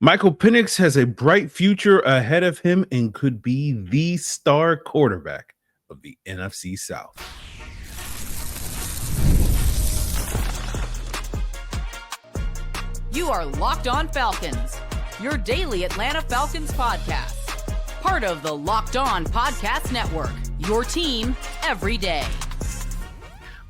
Michael Penix has a bright future ahead of him and could be the star quarterback of the NFC South. You are Locked On Falcons, your daily Atlanta Falcons podcast. Part of the Locked On Podcast Network, your team every day.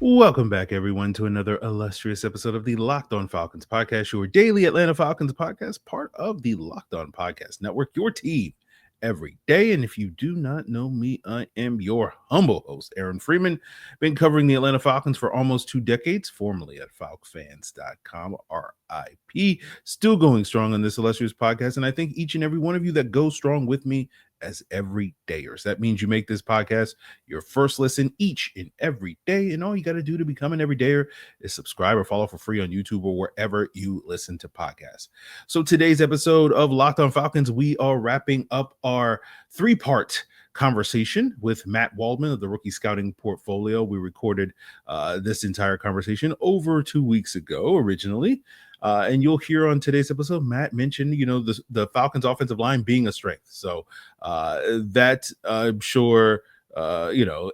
Welcome back, everyone, to another illustrious episode of the Locked On Falcons podcast, your daily Atlanta Falcons podcast, part of the Locked On Podcast Network, your team every day. And if you do not know me, I am your humble host, Aaron Freeman. Been covering the Atlanta Falcons for almost 2 decades, formerly at falcfans.com, RIP. Still going strong on this illustrious podcast. And I thank each and every one of you that go strong with me as everydayers. That means you make this podcast your first listen each and every day. And all you got to do to become an everydayer is subscribe or follow for free on YouTube or wherever you listen to podcasts. So today's episode of Locked On Falcons, we are wrapping up our 3-part conversation with Matt Waldman of the Rookie Scouting Portfolio. We recorded this entire conversation over 2 weeks ago originally. And you'll hear on today's episode, Matt mentioned, the Falcons offensive line being a strength. So that I'm sure,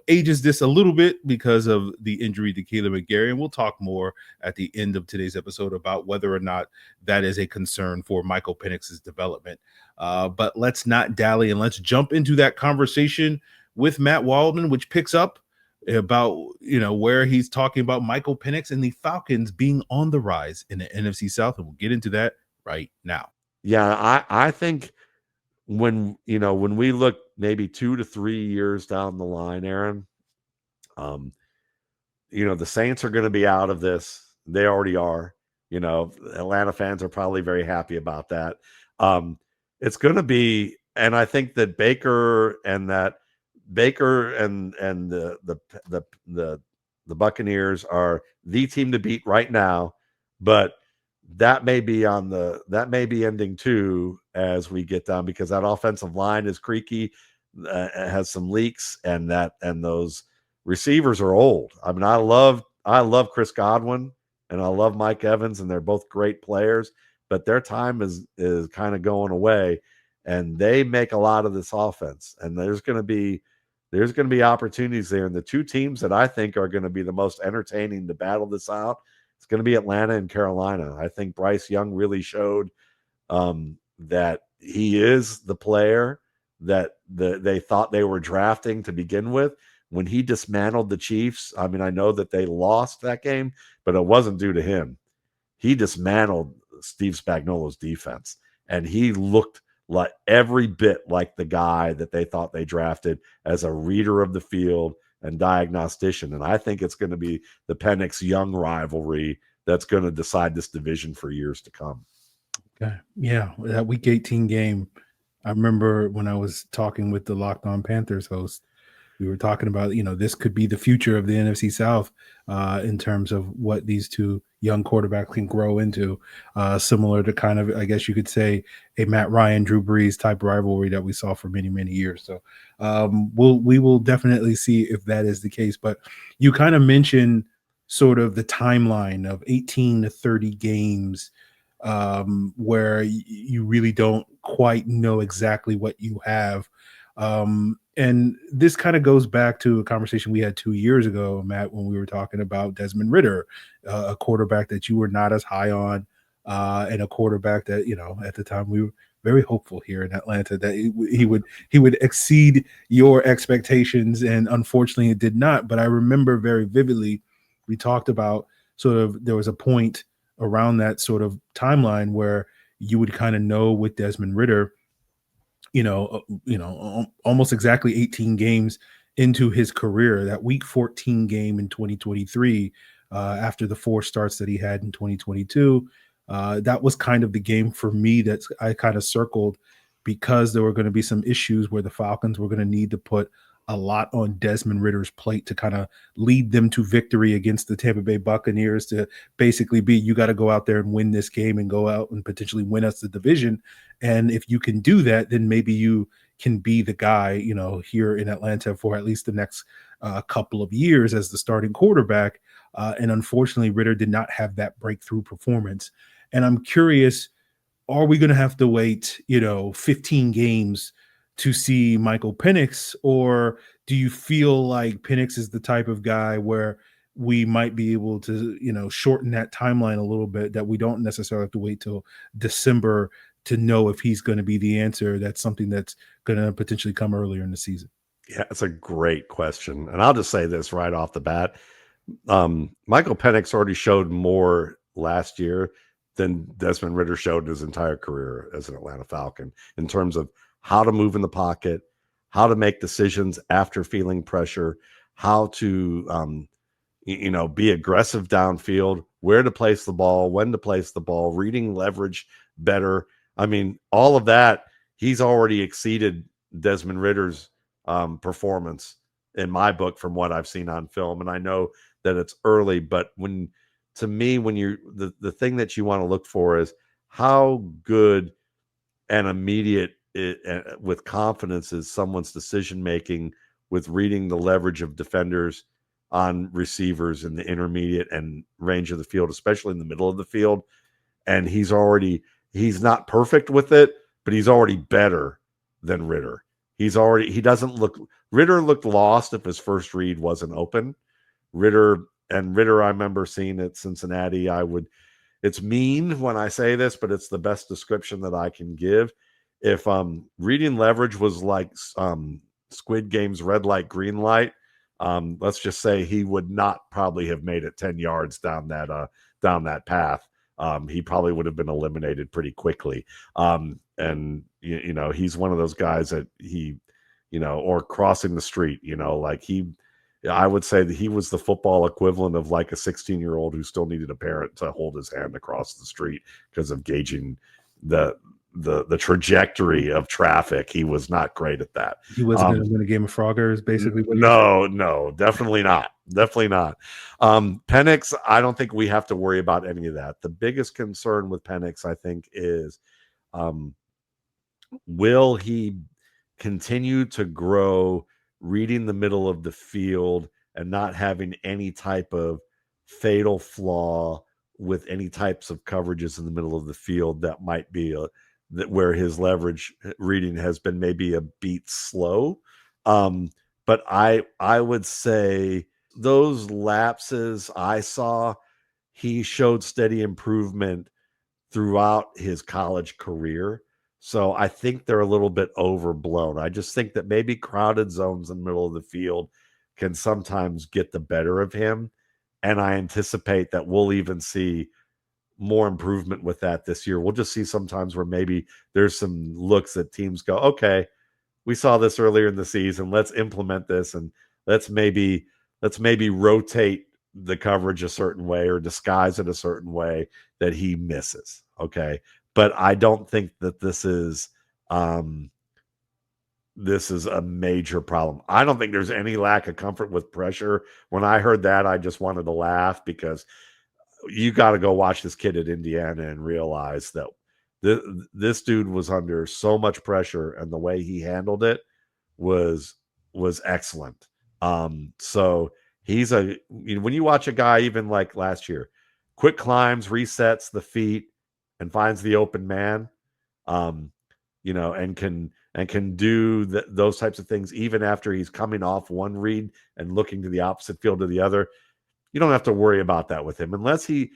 ages this a little bit because of the injury to Caleb McGarry. And we'll talk more at the end of today's episode about whether or not that is a concern for Michael Penix's development. But let's not dally and let's jump into that conversation with Matt Waldman, which picks up about where he's talking about Michael Penix and the Falcons being on the rise in the NFC South, and we'll get into that right now. Yeah, I think when we look maybe 2 to 3 years down the line, Aaron, the Saints are going to be out of this. They already are. Atlanta fans are probably very happy about that. It's going to be, and I think that Baker and the Buccaneers are the team to beat right now, but that may be ending too as we get down, because that offensive line is creaky, has some leaks, and those receivers are old. I mean, I love Chris Godwin and I love Mike Evans, and they're both great players, but their time is kind of going away, and they make a lot of this offense, and there's going to be opportunities there. And the two teams that I think are going to be the most entertaining to battle this out, it's going to be Atlanta and Carolina. I think Bryce Young really showed that he is the player that they thought they were drafting to begin with. When he dismantled the Chiefs, I mean, I know that they lost that game, but it wasn't due to him. He dismantled Steve Spagnuolo's defense, and he looked like every bit like the guy that they thought they drafted as a reader of the field and diagnostician. And I think it's going to be the Penix Young rivalry that's going to decide this division for years to come. Okay. Yeah. That week 18 game. I remember when I was talking with the Locked On Panthers host, we were talking about, this could be the future of the NFC South in terms of what these two young quarterbacks can grow into, similar to kind of, I guess you could say, a Matt Ryan, Drew Brees type rivalry that we saw for many, many years. So we will definitely see if that is the case. But you kind of mentioned sort of the timeline of 18 to 30 games where you really don't quite know exactly what you have. And this kind of goes back to a conversation we had 2 years ago, Matt, when we were talking about Desmond Ridder, a quarterback that you were not as high on, and a quarterback that, at the time we were very hopeful here in Atlanta that he would exceed your expectations. And unfortunately it did not. But I remember very vividly, we talked about sort of, there was a point around that sort of timeline where you would kind of know with Desmond Ridder, almost exactly 18 games into his career, that week 14 game in 2023, after the 4 starts that he had in 2022, that was kind of the game for me that I kind of circled, because there were going to be some issues where the Falcons were going to need to put a lot on Desmond Ridder's plate to kind of lead them to victory against the Tampa Bay Buccaneers, to basically be, you got to go out there and win this game and go out and potentially win us the division. And if you can do that, then maybe you can be the guy, here in Atlanta for at least the next couple of years as the starting quarterback. And unfortunately, Ridder did not have that breakthrough performance. And I'm curious, are we going to have to wait, 15 games to see Michael Penix, or do you feel like Penix is the type of guy where we might be able to, shorten that timeline a little bit, that we don't necessarily have to wait till December to know if he's going to be the answer? That's something that's going to potentially come earlier in the season. Yeah, it's a great question. And I'll just say this right off the bat. Michael Penix already showed more last year than Desmond Ridder showed his entire career as an Atlanta Falcon in terms of how to move in the pocket, how to make decisions after feeling pressure, how to, be aggressive downfield, where to place the ball, when to place the ball, reading leverage better. I mean, all of that, he's already exceeded Desmond Ridder's performance in my book from what I've seen on film. And I know that it's early, but when you're the thing that you want to look for is how good and immediate with confidence is someone's decision making with reading the leverage of defenders on receivers in the intermediate and range of the field, especially in the middle of the field. And he's not perfect with it, but he's already better than Ridder. Ridder looked lost if his first read wasn't open. Ridder, I remember seeing at Cincinnati. It's mean when I say this, but it's the best description that I can give. If reading leverage was like Squid Game's red light, green light, let's just say he would not probably have made it 10 yards down that path. He probably would have been eliminated pretty quickly. And he's one of those guys that or crossing the street, I would say that he was the football equivalent of like a 16-year-old who still needed a parent to hold his hand across the street because of gauging the trajectory of traffic. He was not great at that. He wasn't going to win a game of Froggers, basically. No, definitely not. Definitely not. Penix, I don't think we have to worry about any of that. The biggest concern with Penix, I think, is will he continue to grow reading the middle of the field and not having any type of fatal flaw with any types of coverages in the middle of the field that might be where his leverage reading has been maybe a beat slow. But I would say those lapses I saw, he showed steady improvement throughout his college career. So I think they're a little bit overblown. I just think that maybe crowded zones in the middle of the field can sometimes get the better of him. And I anticipate that we'll even see more improvement with that this year. We'll just see sometimes where maybe there's some looks that teams go, okay, we saw this earlier in the season. Let's implement this and let's maybe rotate the coverage a certain way or disguise it a certain way that he misses. Okay. But I don't think that this is a major problem. I don't think there's any lack of comfort with pressure. When I heard that, I just wanted to laugh because you got to go watch this kid at Indiana and realize that this dude was under so much pressure, and the way he handled it was excellent. So he's when you watch a guy, even like last year, quick climbs, resets the feet, and finds the open man, and can do those types of things even after he's coming off one read and looking to the opposite field to the other. You don't have to worry about that with him unless the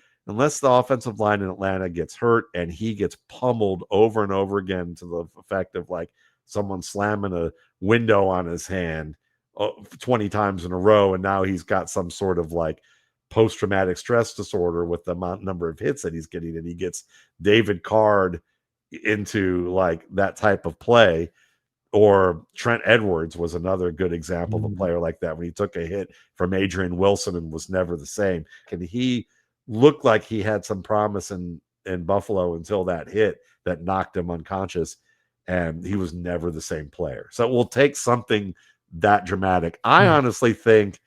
offensive line in Atlanta gets hurt and he gets pummeled over and over again to the effect of like someone slamming a window on his hand 20 times in a row. And now he's got some sort of like post-traumatic stress disorder with the number of hits that he's getting, and he gets David Card into like that type of play. Or Trent Edwards was another good example of a player like that when he took a hit from Adrian Wilson and was never the same. And he looked like he had some promise in Buffalo until that hit that knocked him unconscious, and he was never the same player. So it will take something that dramatic. I honestly think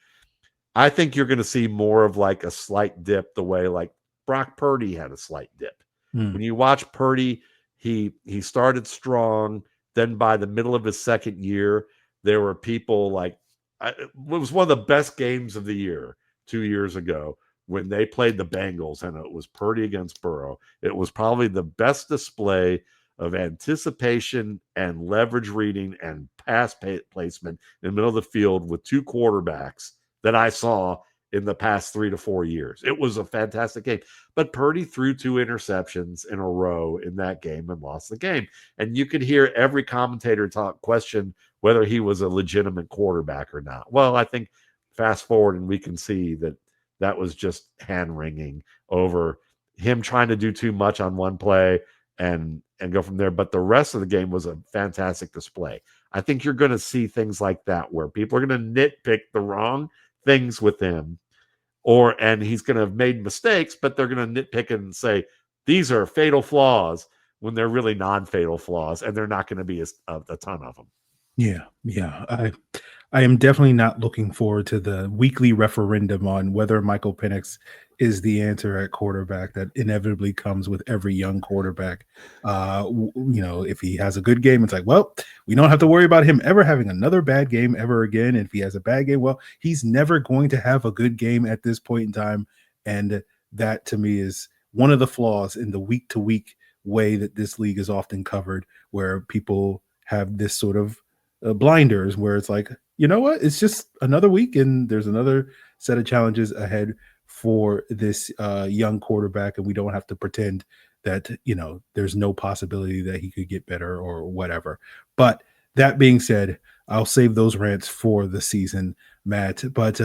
you're going to see more of like a slight dip the way like Brock Purdy had a slight dip. When you watch Purdy, he started strong. Then by the middle of his second year, there were people like, it was one of the best games of the year 2 years ago when they played the Bengals and it was Purdy against Burrow. It was probably the best display of anticipation and leverage reading and pass placement in the middle of the field with two quarterbacks that I saw in the past 3 to 4 years. It was a fantastic game. But Purdy threw 2 interceptions in a row in that game and lost the game. And you could hear every commentator question whether he was a legitimate quarterback or not. Well, I think fast forward and we can see that was just hand-wringing over him trying to do too much on one play and go from there. But the rest of the game was a fantastic display. I think you're going to see things like that where people are going to nitpick the wrong things with him, and he's going to have made mistakes, but they're going to nitpick and say these are fatal flaws when they're really non-fatal flaws, and they're not going to be a ton of them. Yeah. I am definitely not looking forward to the weekly referendum on whether Michael Penix is the answer at quarterback that inevitably comes with every young quarterback. If he has a good game, it's like, well, we don't have to worry about him ever having another bad game ever again. If he has a bad game, well, he's never going to have a good game at this point in time. And that to me is one of the flaws in the week-to-week way that this league is often covered, where people have this sort of blinders where it's like, you know what, it's just another week and there's another set of challenges ahead for this young quarterback, and we don't have to pretend that there's no possibility that he could get better or whatever. But that being said, I'll save those rants for the season, Matt. But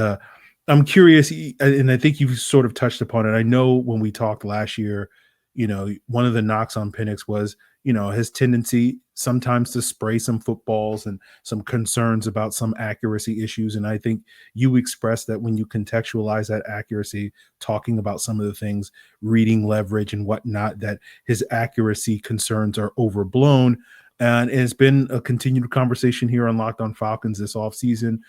I'm curious, and I think you've sort of touched upon it. I know when we talked last year, one of the knocks on Penix was his tendency sometimes to spray some footballs and some concerns about some accuracy issues. And I think you expressed that when you contextualize that accuracy, talking about some of the things, reading leverage and whatnot, that his accuracy concerns are overblown. And it's been a continued conversation here on Locked On Falcons this offseason.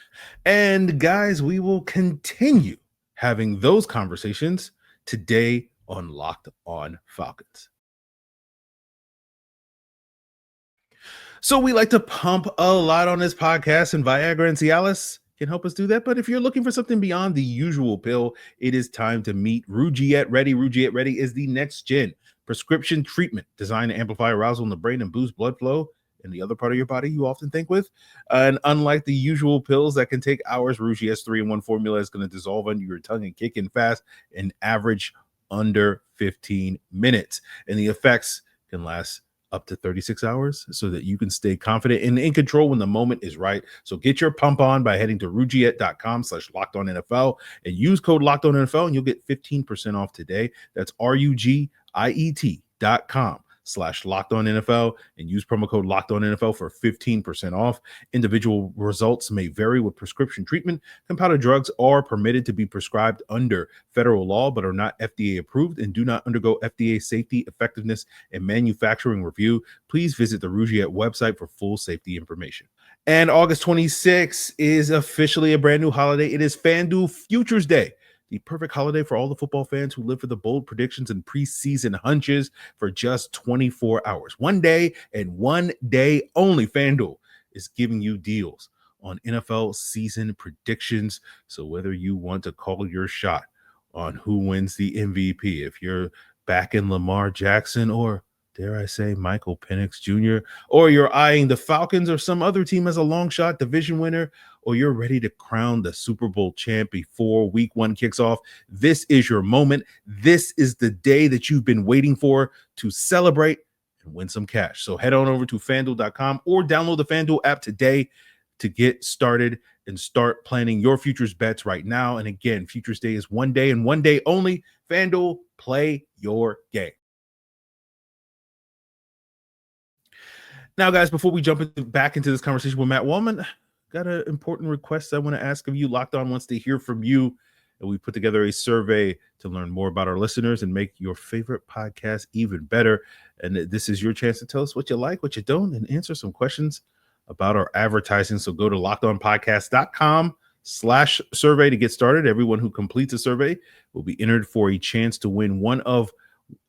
And guys, we will continue having those conversations today on Locked On Falcons. So we like to pump a lot on this podcast, and Viagra and Cialis can help us do that. But if you're looking for something beyond the usual pill, it is time to meet Rugiet Ready. Rugiet Ready is the next gen prescription treatment designed to amplify arousal in the brain and boost blood flow in the other part of your body you often think with. And unlike the usual pills that can take hours, Rugiet's 3-in-1 formula is going to dissolve under your tongue and kick in fast and average under 15 minutes. And the effects can last up to 36 hours so that you can stay confident and in control when the moment is right. So get your pump on by heading to rugiet.com/LockedOnNFL and use code LockedOnNFL and you'll get 15% off today. That's RUGIET.com/LockedOnNFL and use promo code LockedOnNFL for 15% off. Individual results may vary with prescription treatment. Compounded drugs are permitted to be prescribed under federal law, but are not FDA approved and do not undergo FDA safety, effectiveness, and manufacturing review. Please visit the Rugiet website for full safety information. And August 26th is officially a brand new holiday. It is FanDuel Futures Day, the perfect holiday for all the football fans who live for the bold predictions and preseason hunches for just 24 hours. One day and one day only, FanDuel is giving you deals on NFL season predictions. So whether you want to call your shot on who wins the MVP, if you're backing Lamar Jackson or, dare I say, Michael Penix Jr., or you're eyeing the Falcons or some other team as a long shot division winner, or you're ready to crown the Super Bowl champ before week 1 kicks off, this is your moment. This is the day that you've been waiting for to celebrate and win some cash. So head on over to FanDuel.com or download the FanDuel app today to get started and start planning your futures bets right now. And again, Futures Day is one day and one day only. FanDuel, play your game. Now, guys, before we jump back into this conversation with Matt Waldman, got an important request I want to ask of you. Locked On wants to hear from you, and we put together a survey to learn more about our listeners and make your favorite podcast even better. And this is your chance to tell us what you like, what you don't, and answer some questions about our advertising. So go to lockedonpodcast.com/survey to get started. Everyone who completes a survey will be entered for a chance to win one of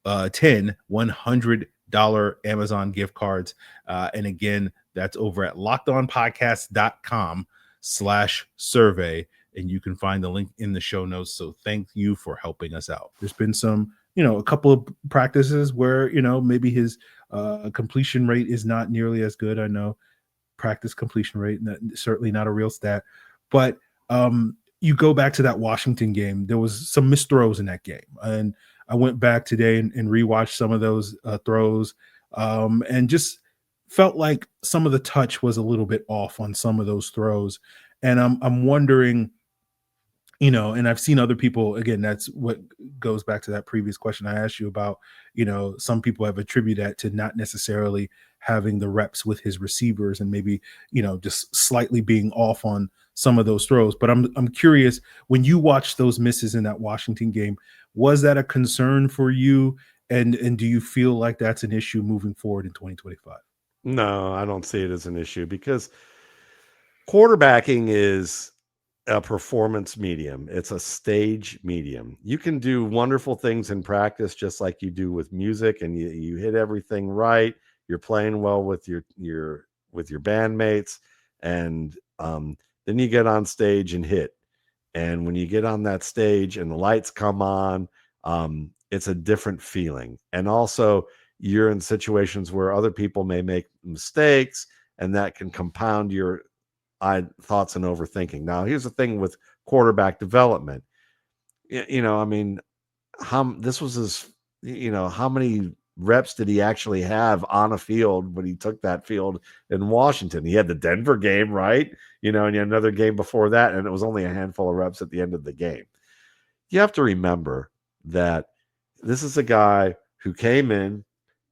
10 $100 Amazon gift cards. And again, that's over at lockedonpodcast.com/survey. and you can find the link in the show notes. So thank you for helping us out. There's been some, a couple of practices where, maybe his completion rate is not nearly as good. I know practice completion rate, certainly not a real stat, but you go back to that Washington game, there was some missed throws in that game. And I went back today and rewatched some of those throws and just felt like some of the touch was a little bit off on some of those throws. And I'm wondering, and I've seen other people, again, that's what goes back to that previous question I asked you about, some people have attributed that to not necessarily having the reps with his receivers and maybe, just slightly being off on some of those throws. But I'm curious, when you watched those misses in that Washington game, was that a concern for you? And do you feel like that's an issue moving forward in 2025? No, I don't see it as an issue because quarterbacking is a performance medium. It's a stage medium. You can do wonderful things in practice, just like you do with music, and you hit everything right. You're playing well with your bandmates, and then you get on stage and hit. And when you get on that stage and the lights come on, it's a different feeling. And also, you're in situations where other people may make mistakes, and that can compound your thoughts and overthinking. Now, here's the thing with quarterback development. I mean, this was his, how many reps did he actually have on a field when he took that field in Washington? He had the Denver game, right? And he had another game before that, and it was only a handful of reps at the end of the game. You have to remember that this is a guy who came in,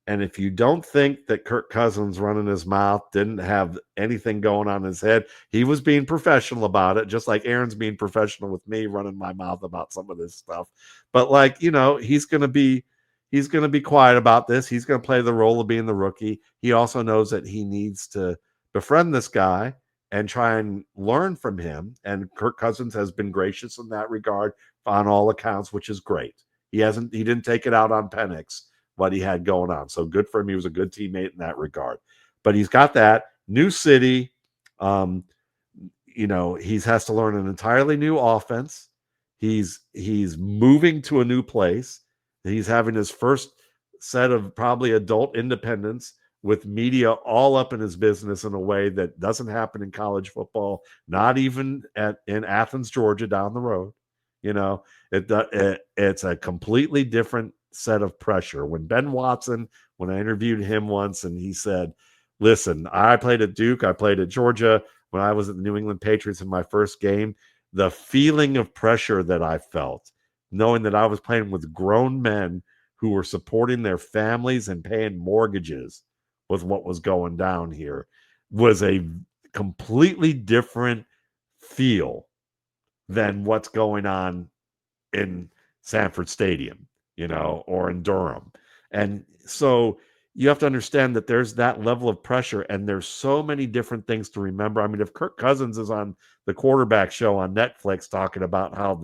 and if you don't think that Kirk Cousins running his mouth didn't have anything going on in his head, he was being professional about it, just like Aaron's being professional with me running my mouth about some of this stuff. But he's going to be quiet about this. He's going to play the role of being the rookie. He also knows that he needs to befriend this guy and try and learn from him. And Kirk Cousins has been gracious in that regard on all accounts, which is great. He didn't take it out on Penix, what he had going on. So good for him. He was a good teammate in that regard. But he's got that new city. He has to learn an entirely new offense. He's moving to a new place. He's having his first set of probably adult independence with media all up in his business in a way that doesn't happen in college football, not even in Athens, Georgia, down the road. It's a completely different set of pressure. When Ben Watson, when I interviewed him once, and he said, listen, I played at Duke, I played at Georgia, when I was at the New England Patriots in my first game, the feeling of pressure that I felt, knowing that I was playing with grown men who were supporting their families and paying mortgages with what was going down here, was a completely different feel than what's going on in Sanford Stadium, or in Durham. And so you have to understand that there's that level of pressure, and there's so many different things to remember. I mean, if Kirk Cousins is on the quarterback show on Netflix talking about how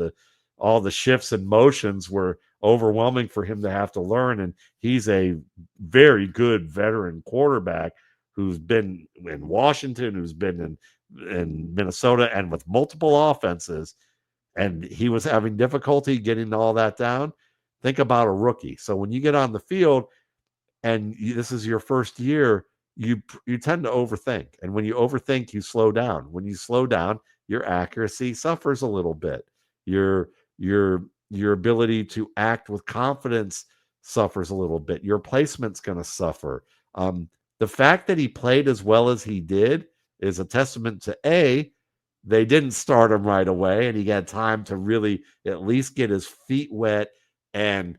all the shifts and motions were overwhelming for him to have to learn, and he's a very good veteran quarterback who's been in Washington, who's been in Minnesota, and with multiple offenses, and he was having difficulty getting all that down. Think about a rookie. So when you get on the field and this is your first year, you tend to overthink. And when you overthink, you slow down. When you slow down, your accuracy suffers a little bit. Your ability to act with confidence suffers a little bit. Your placement's going to suffer. The fact that he played as well as he did is a testament to they didn't start him right away, and he had time to really at least get his feet wet and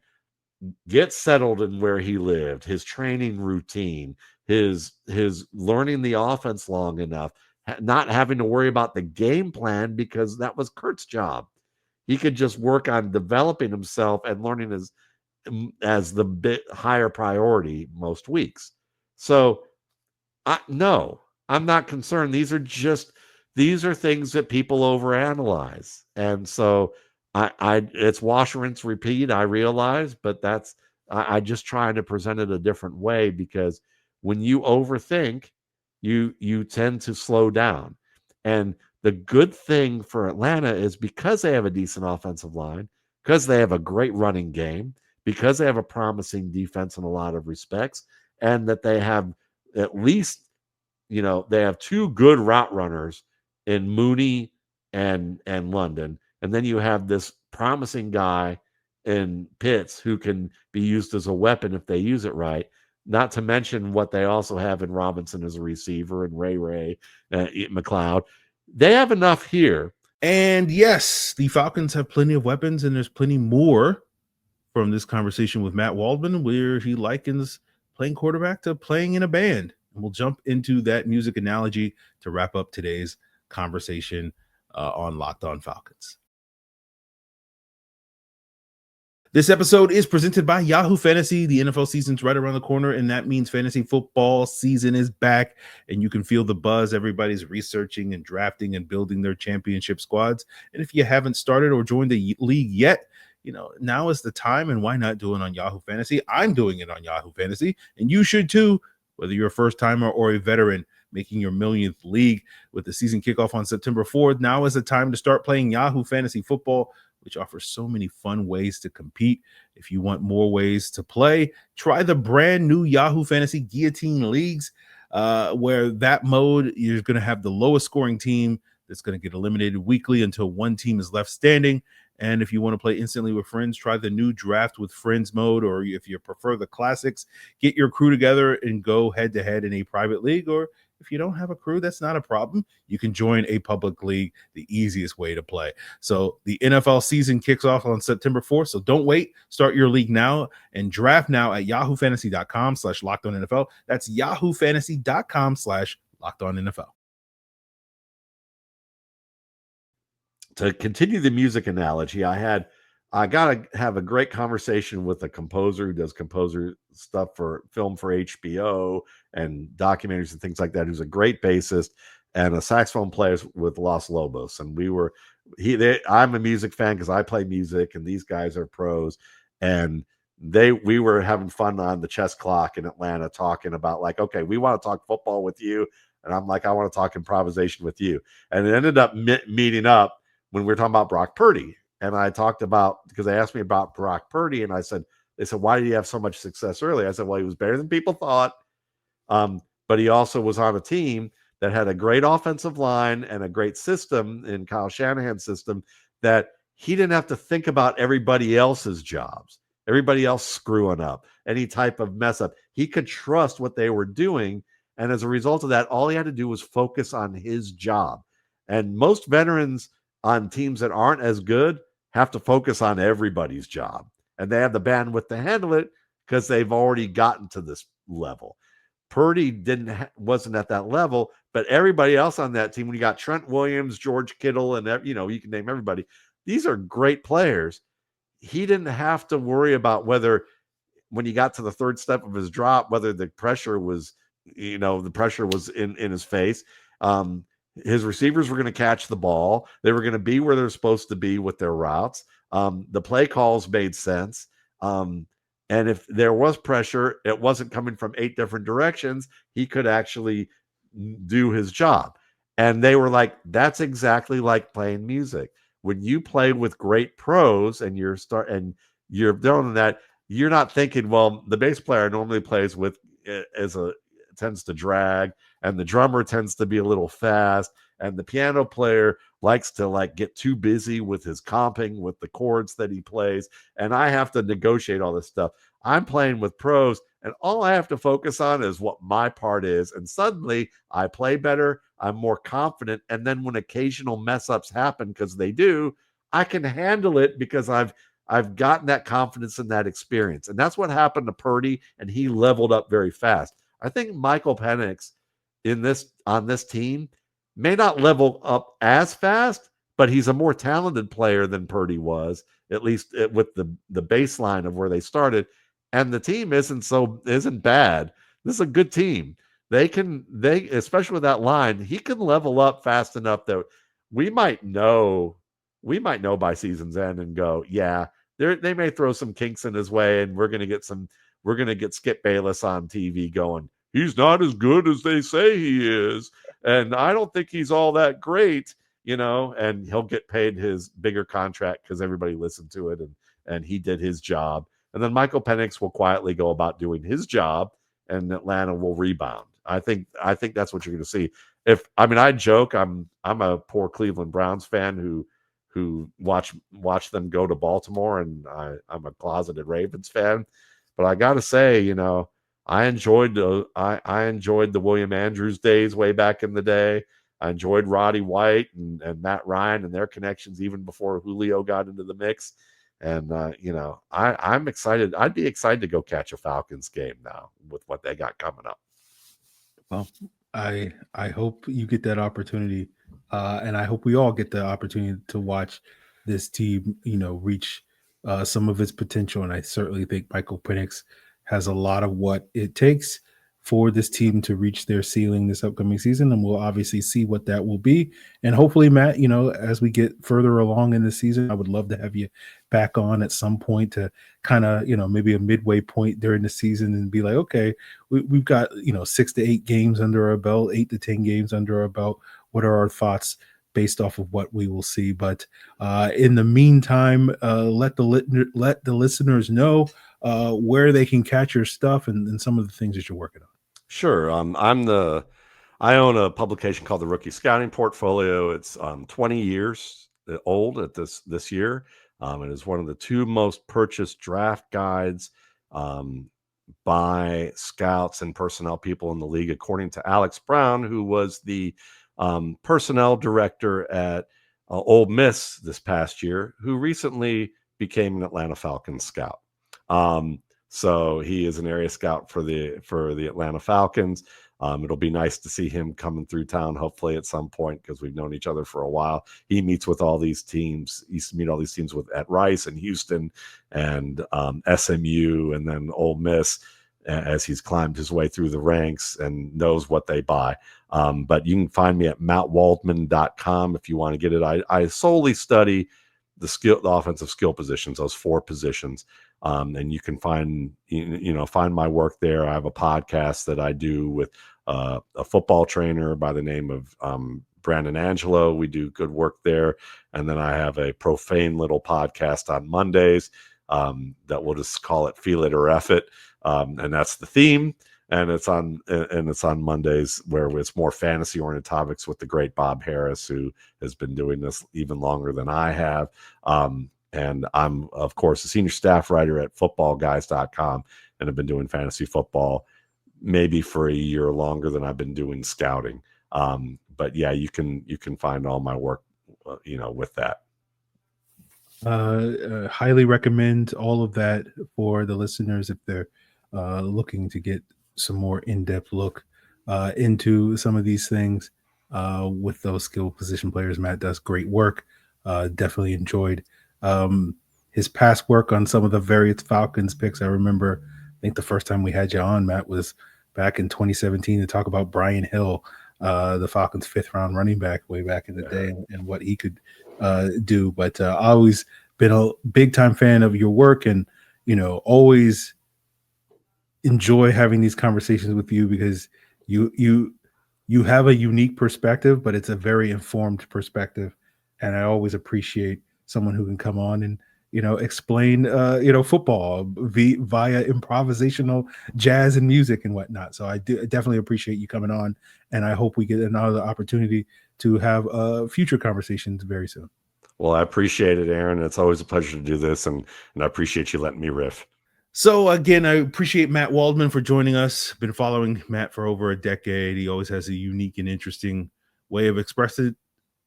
get settled in where he lived, his training routine, his learning the offense long enough, not having to worry about the game plan because that was Kurt's job. He could just work on developing himself and learning as the bit higher priority most weeks. So no, I'm not concerned. These are things that people overanalyze. And so it's wash, rinse, repeat, I realize, but I just trying to present it a different way, because when you overthink, you tend to slow down. And The good thing for Atlanta is because they have a decent offensive line, because they have a great running game, because they have a promising defense in a lot of respects, and that they have at least, they have two good route runners in Mooney and London. And then you have this promising guy in Pitts who can be used as a weapon if they use it right. Not to mention what they also have in Robinson as a receiver and Ray McLeod. They have enough here. And yes, the Falcons have plenty of weapons, and there's plenty more from this conversation with Matt Waldman, where he likens playing quarterback to playing in a band. And we'll jump into that music analogy to wrap up today's conversation on Locked On Falcons. This episode is presented by Yahoo Fantasy. The NFL season's right around the corner, and that means fantasy football season is back, and you can feel the buzz. Everybody's researching and drafting and building their championship squads. And if you haven't started or joined the league yet, now is the time, and why not do it on Yahoo Fantasy? I'm doing it on Yahoo Fantasy, and you should too, whether you're a first-timer or a veteran making your millionth league. With the season kickoff on September 4th, now is the time to start playing Yahoo Fantasy Football, which offers so many fun ways to compete. If you want more ways to play, try the brand new Yahoo Fantasy Guillotine Leagues, where that mode, you're going to have the lowest scoring team that's going to get eliminated weekly until one team is left standing. And if you want to play instantly with friends, try the new Draft with Friends mode, or if you prefer the classics, get your crew together and go head-to-head in a private league. Or if you don't have a crew, that's not a problem. You can join a public league, the easiest way to play. So the NFL season kicks off on September 4th, so don't wait. Start your league now and draft now at yahoofantasy.com/LockedOnNFL. That's yahoofantasy.com/LockedOnNFL. To continue the music analogy, I got to have a great conversation with a composer who does composer stuff for film for HBO and documentaries and things like that, who's a great bassist and a saxophone player with Los Lobos. And I'm a music fan because I play music, and these guys are pros. And we were having fun on the chess clock in Atlanta talking about, like, okay, we want to talk football with you. And I'm like, I want to talk improvisation with you. And it ended up meeting up when we were talking about Brock Purdy. And I talked about, because they asked me about Brock Purdy, and they said, why did he have so much success early? I said, well, he was better than people thought. But he also was on a team that had a great offensive line and a great system in Kyle Shanahan's system, that he didn't have to think about everybody else's jobs, everybody else screwing up, any type of mess up. He could trust what they were doing. And as a result of that, all he had to do was focus on his job. And most veterans on teams that aren't as good have to focus on everybody's job, and they have the bandwidth to handle it because they've already gotten to this level. Purdy wasn't at that level, but everybody else on that team, when you got Trent Williams, George Kittle, and you can name everybody, these are great players. He didn't have to worry about whether, when he got to the third step of his drop, whether the pressure was in his face. His receivers were going to catch the ball. They were going to be where they're supposed to be with their routes. The play calls made sense. And if there was pressure, it wasn't coming from 8 different directions. He could actually do his job. And they were like, that's exactly like playing music. When you play with great pros and you're doing that, you're not thinking, well, the bass player normally plays with tends to drag, and the drummer tends to be a little fast, and the piano player likes to get too busy with his comping with the chords that he plays, and I have to negotiate all this stuff. I'm playing with pros, and all I have to focus on is what my part is, and suddenly I play better, I'm more confident, and then when occasional mess ups happen, because they do, I can handle it because I've gotten that confidence and that experience. And that's what happened to Purdy, and he leveled up very fast. I think Michael Penix on this team may not level up as fast, but he's a more talented player than Purdy was, at least with the baseline of where they started. And the team isn't bad. This is a good team. They especially with that line, he can level up fast enough that we might know by season's end and go, yeah, they may throw some kinks in his way, and we're going to get Skip Bayless on TV going, he's not as good as they say he is, and I don't think he's all that great. and he'll get paid his bigger contract because everybody listened to it and he did his job. And then Michael Penix will quietly go about doing his job, and Atlanta will rebound. I think that's what you're going to see. I joke, I'm a poor Cleveland Browns fan who watch them go to Baltimore, and I'm a closeted Ravens fan. But I got to say, I enjoyed the William Andrews days way back in the day. I enjoyed Roddy White and Matt Ryan and their connections even before Julio got into the mix. And, I'm excited. I'd be excited to go catch a Falcons game now with what they got coming up. Well, I hope you get that opportunity. And I hope we all get the opportunity to watch this team, reach some of its potential. And I certainly think Michael Penix has a lot of what it takes for this team to reach their ceiling this upcoming season. And we'll obviously see what that will be. And hopefully, Matt, as we get further along in the season, I would love to have you back on at some point to kind of, maybe a midway point during the season and be like, okay, we've got, 6 to 8 games under our belt, 8 to 10 games under our belt. What are our thoughts based off of what we will see? But in the meantime, let the listeners know where they can catch your stuff and some of the things that you're working on. Sure. I own a publication called the Rookie Scouting Portfolio. It's 20 years old at this year. It is one of the 2 most purchased draft guides by scouts and personnel people in the league, according to Alex Brown, who was the personnel director at Ole Miss this past year, who recently became an Atlanta Falcons scout. So he is an area scout for the Atlanta Falcons. It'll be nice to see him coming through town, hopefully at some point, because we've known each other for a while. He meets with all these teams. He used to meet all these teams at Rice and Houston and SMU and then Ole Miss as he's climbed his way through the ranks and knows what they buy. But you can find me at mattwaldman.com if you want to get it. I solely study the offensive skill positions, those 4 positions. And you can find my work there. I have a podcast that I do with a football trainer by the name of Brandon Angelo. We do good work there. And then I have a profane little podcast on Mondays that we'll just call it Feel It or F It. And that's the theme. And it's on Mondays, where it's more fantasy oriented topics with the great Bob Harris, who has been doing this even longer than I have. And I'm, of course, a senior staff writer at footballguys.com and have been doing fantasy football maybe for a year longer than I've been doing scouting. But yeah, you can find all my work, with that. Highly recommend all of that for the listeners if they're looking to get some more in-depth look into some of these things with those skill position players. Matt does great work. Definitely enjoyed his past work on some of the various Falcons picks. I remember, I think the first time we had you on, Matt, was back in 2017 to talk about Brian Hill, the Falcons' 5th round running back way back in the day, and what he could do. But I always been a big time fan of your work, and always enjoy having these conversations with you because you have a unique perspective, but it's a very informed perspective, and I always appreciate someone who can come on and explain football via improvisational jazz and music and whatnot. So I definitely appreciate you coming on, and I hope we get another opportunity to have future conversations very soon. Well, I appreciate it, Aaron. It's always a pleasure to do this, and I appreciate you letting me riff. So again, I appreciate Matt Waldman for joining us. Been following Matt for over a decade. He always has a unique and interesting way of expressing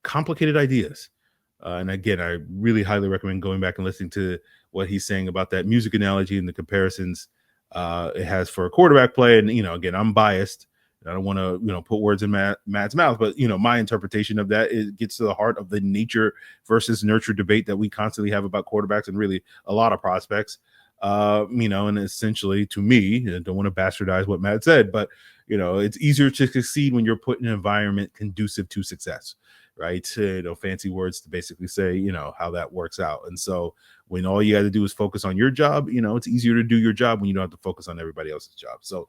complicated ideas. And again, I really highly recommend going back and listening to what he's saying about that music analogy and the comparisons it has for quarterback play. And, again, I'm biased. I don't want to, put words in Matt's mouth, but, my interpretation of that, it gets to the heart of the nature versus nurture debate that we constantly have about quarterbacks and really a lot of prospects. And essentially, to me, I don't want to bastardize what Matt said, but, it's easier to succeed when you're put in an environment conducive to success. Right. Fancy words to basically say, how that works out. And so when all you got to do is focus on your job, it's easier to do your job when you don't have to focus on everybody else's job. So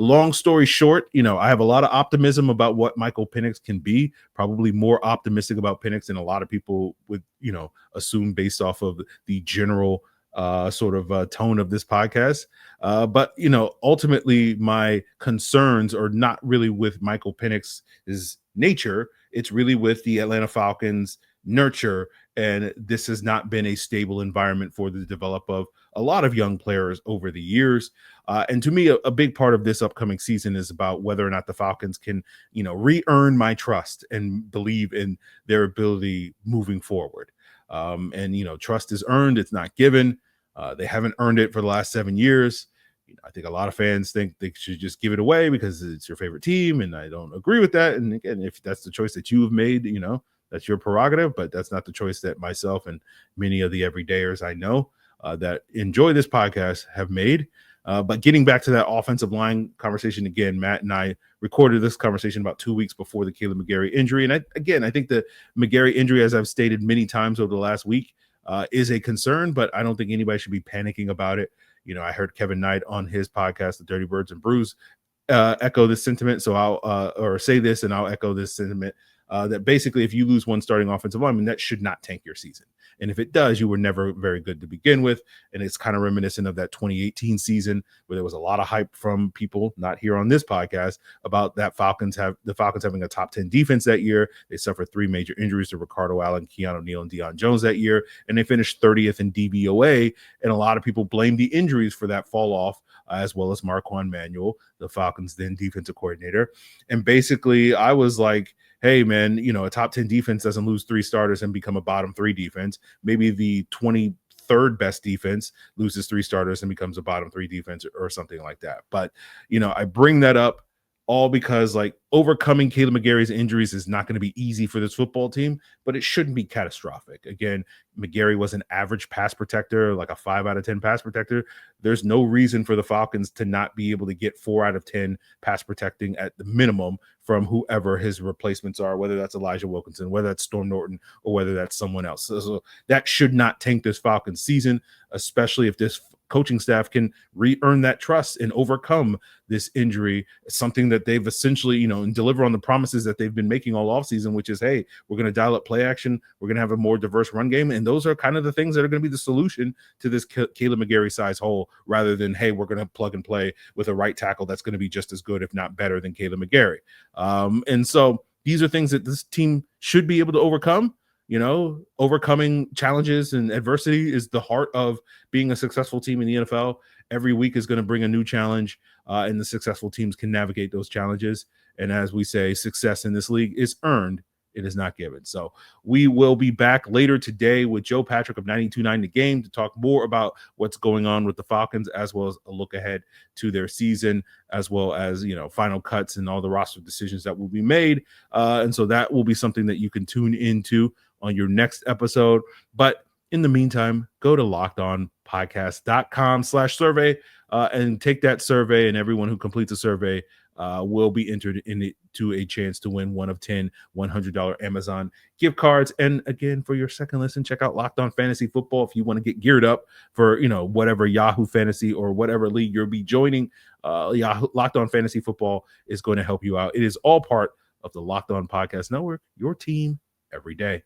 long story short, I have a lot of optimism about what Michael Penix can be, probably more optimistic about Penix than a lot of people would, assume based off of the general sort of tone of this podcast. But, ultimately my concerns are not really with Michael Penix's nature. It's really with the Atlanta Falcons nurture. And this has not been a stable environment for the develop of a lot of young players over the years. And to me, a big part of this upcoming season is about whether or not the Falcons can, re-earn my trust and believe in their ability moving forward. And trust is earned. It's not given. They haven't earned it for the last 7 years. I think a lot of fans think they should just give it away because it's your favorite team. And I don't agree with that. And again, if that's the choice that you have made, that's your prerogative, but that's not the choice that myself and many of the everydayers I know that enjoy this podcast have made. But getting back to that offensive line conversation again, Matt and I recorded this conversation about 2 weeks before the Caleb McGarry injury. And I think the McGarry injury, as I've stated many times over the last week, is a concern, but I don't think anybody should be panicking about it. I heard Kevin Knight on his podcast, The Dirty Birds and Brews, echo this sentiment. So I'll say this and I'll echo this sentiment. That basically, if you lose one starting offensive lineman, that should not tank your season. And if it does, you were never very good to begin with. And it's kind of reminiscent of that 2018 season where there was a lot of hype from people not here on this podcast about that the Falcons having a top 10 defense that year. They suffered 3 major injuries to Ricardo Allen, Keanu Neal, and Deion Jones that year. And they finished 30th in DVOA. And a lot of people blame the injuries for that fall off, as well as Marquand Manuel, the Falcons then defensive coordinator. And basically, I was like, hey, man, a top 10 defense doesn't lose 3 starters and become a bottom 3 defense. Maybe the 23rd best defense loses 3 starters and becomes a bottom 3 defense or something like that. But, I bring that up all because overcoming Caleb McGarry's injuries is not going to be easy for this football team, but it shouldn't be catastrophic. Again, McGarry was an average pass protector, like a 5 out of 10 pass protector. There's no reason for the Falcons to not be able to get 4 out of 10 pass protecting at the minimum from whoever his replacements are, whether that's Elijah Wilkinson, whether that's Storm Norton, or whether that's someone else. So that should not tank this Falcons season, especially if this coaching staff can re-earn that trust and overcome this injury. It's something that they've essentially, and deliver on the promises that they've been making all offseason, which is, hey, we're going to dial up play action. We're going to have a more diverse run game. And those are kind of the things that are going to be the solution to this Caleb McGarry size hole, rather than, hey, we're going to plug and play with a right tackle that's going to be just as good, if not better, than Caleb McGarry. And so these are things that this team should be able to overcome. Overcoming challenges and adversity is the heart of being a successful team in the NFL. Every week is going to bring a new challenge, and the successful teams can navigate those challenges. And as we say, success in this league is earned. It is not given. So we will be back later today with Joe Patrick of 92.9 The Game to talk more about what's going on with the Falcons, as well as a look ahead to their season, as well as, final cuts and all the roster decisions that will be made. And so that will be something that you can tune into on your next episode. But in the meantime, go to lockedonpodcast.com/survey and take that survey, and everyone who completes a survey will be entered into a chance to win one of 10 $100 Amazon gift cards. And again, for your second listen, check out Locked On Fantasy Football if you want to get geared up for, whatever Yahoo Fantasy or whatever league you'll be joining. Locked On Fantasy Football is going to help you out. It is all part of the Locked On Podcast Network, your team every day.